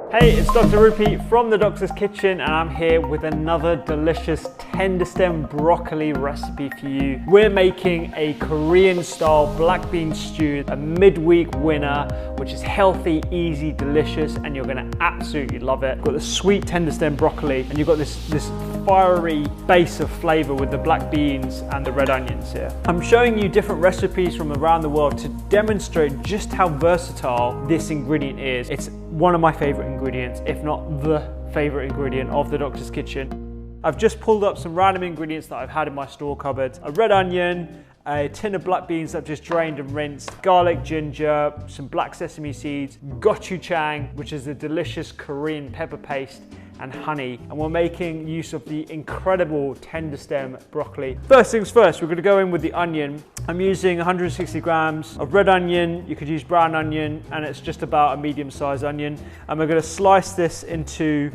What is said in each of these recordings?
Hey, it's Dr. Rupy from the Doctor's Kitchen, and I'm here with another delicious Tenderstem broccoli recipe for you. We're making a Korean style black bean stew, a midweek winner, which is healthy, easy, delicious, and you're gonna absolutely love it. You've got the sweet Tenderstem broccoli, and you've got this fiery base of flavor with the black beans and the red onions here. I'm showing you different recipes from around the world to demonstrate just how versatile this ingredient is. It's one of my favorite ingredients, if not the favorite ingredient of the Doctor's Kitchen. I've just pulled up some random ingredients that I've had in my store cupboard. A red onion, a tin of black beans that I've just drained and rinsed, garlic, ginger, some black sesame seeds, gochujang, which is a delicious Korean pepper paste, and honey. And we're making use of the incredible Tenderstem broccoli. First things first, we're gonna go in with the onion. I'm using 160 grams of red onion. You could use brown onion, and it's just about a medium-sized onion. And we're gonna slice this into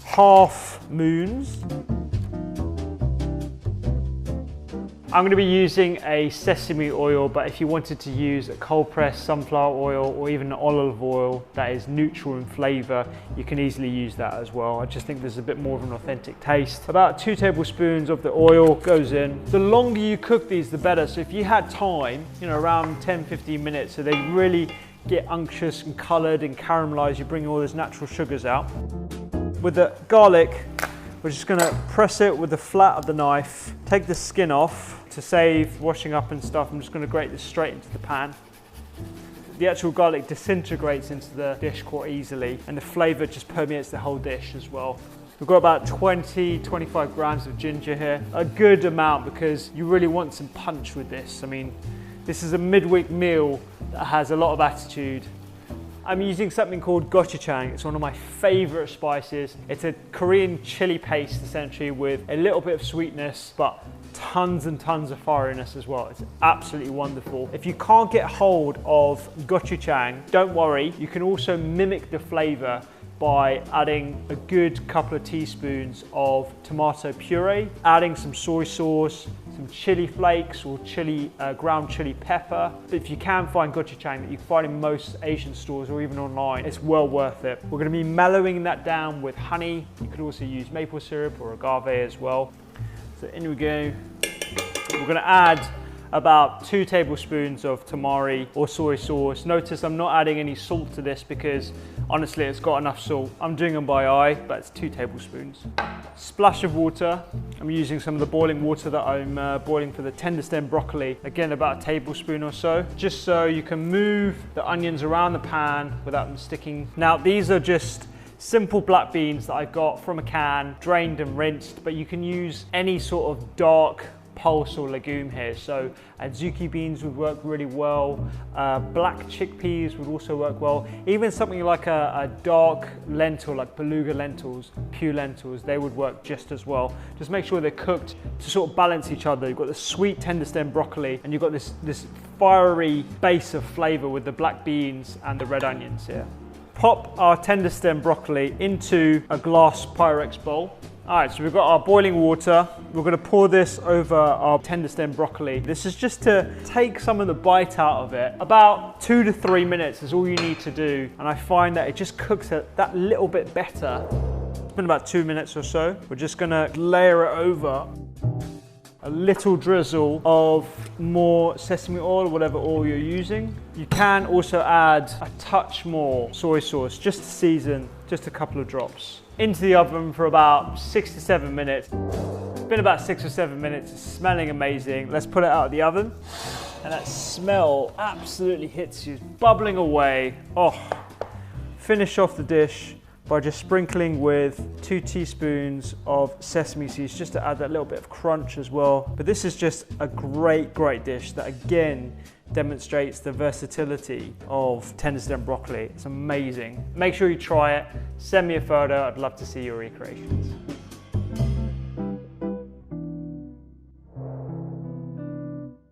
half moons. I'm going to be using a sesame oil, but if you wanted to use a cold pressed sunflower oil or even olive oil that is neutral in flavour, you can easily use that as well. I just think there's a bit more of an authentic taste. About 2 tablespoons of the oil goes in. The longer you cook these, the better. So if you had time, around 10-15 minutes, so they really get unctuous and coloured and caramelised, you bring all those natural sugars out. With the garlic, we're just going to press it with the flat of the knife, take the skin off to save washing up and stuff. I'm just going to grate this straight into the pan. The actual garlic disintegrates into the dish quite easily, and the flavour just permeates the whole dish as well. We've got about 20-25 grams of ginger here, a good amount because you really want some punch with this. I mean, this is a midweek meal that has a lot of attitude. I'm using something called gochujang. It's one of my favorite spices. It's a Korean chili paste essentially with a little bit of sweetness, but tons and tons of fieriness as well. It's absolutely wonderful. If you can't get hold of gochujang, don't worry. You can also mimic the flavor by adding a good couple of teaspoons of tomato puree, adding some soy sauce, some chili flakes or ground chili pepper. If you can find gochujang that you can find in most Asian stores or even online, it's well worth it. We're going to be mellowing that down with honey. You could also use maple syrup or agave as well. So in we go. We're going to add about 2 tablespoons of tamari or soy sauce. Notice I'm not adding any salt to this because honestly it's got enough salt. I'm doing them by eye, but it's 2 tablespoons. Splash of water. I'm using some of the boiling water that I'm boiling for the Tenderstem broccoli. Again, about a tablespoon or so, just so you can move the onions around the pan without them sticking. Now these are just simple black beans that I got from a can, drained and rinsed, but you can use any sort of dark pulse or legume here. So aduki beans would work really well. Black chickpeas would also work well. Even something like a dark lentil, like beluga lentils, pure lentils, they would work just as well. Just make sure they're cooked to sort of balance each other. You've got the sweet Tenderstem broccoli, and you've got this fiery base of flavor with the black beans and the red onions here. Pop our Tenderstem broccoli into a glass Pyrex bowl. All right, so we've got our boiling water. We're gonna pour this over our Tenderstem broccoli. This is just to take some of the bite out of it. About 2 to 3 minutes is all you need to do. And I find that it just cooks it that little bit better. It's been about 2 minutes or so. We're just gonna layer it over a little drizzle of more sesame oil, whatever oil you're using. You can also add a touch more soy sauce, just to season, just a couple of drops. Into the oven for about 6 to 7 minutes. It's been about 6 or 7 minutes, it's smelling amazing. Let's put it out of the oven. And that smell absolutely hits you, bubbling away. Oh, finish off the dish by just sprinkling with 2 teaspoons of sesame seeds, just to add that little bit of crunch as well. But this is just a great, great dish that again demonstrates the versatility of Tenderstem broccoli. It's amazing. Make sure you try it. Send me a photo. I'd love to see your recreations.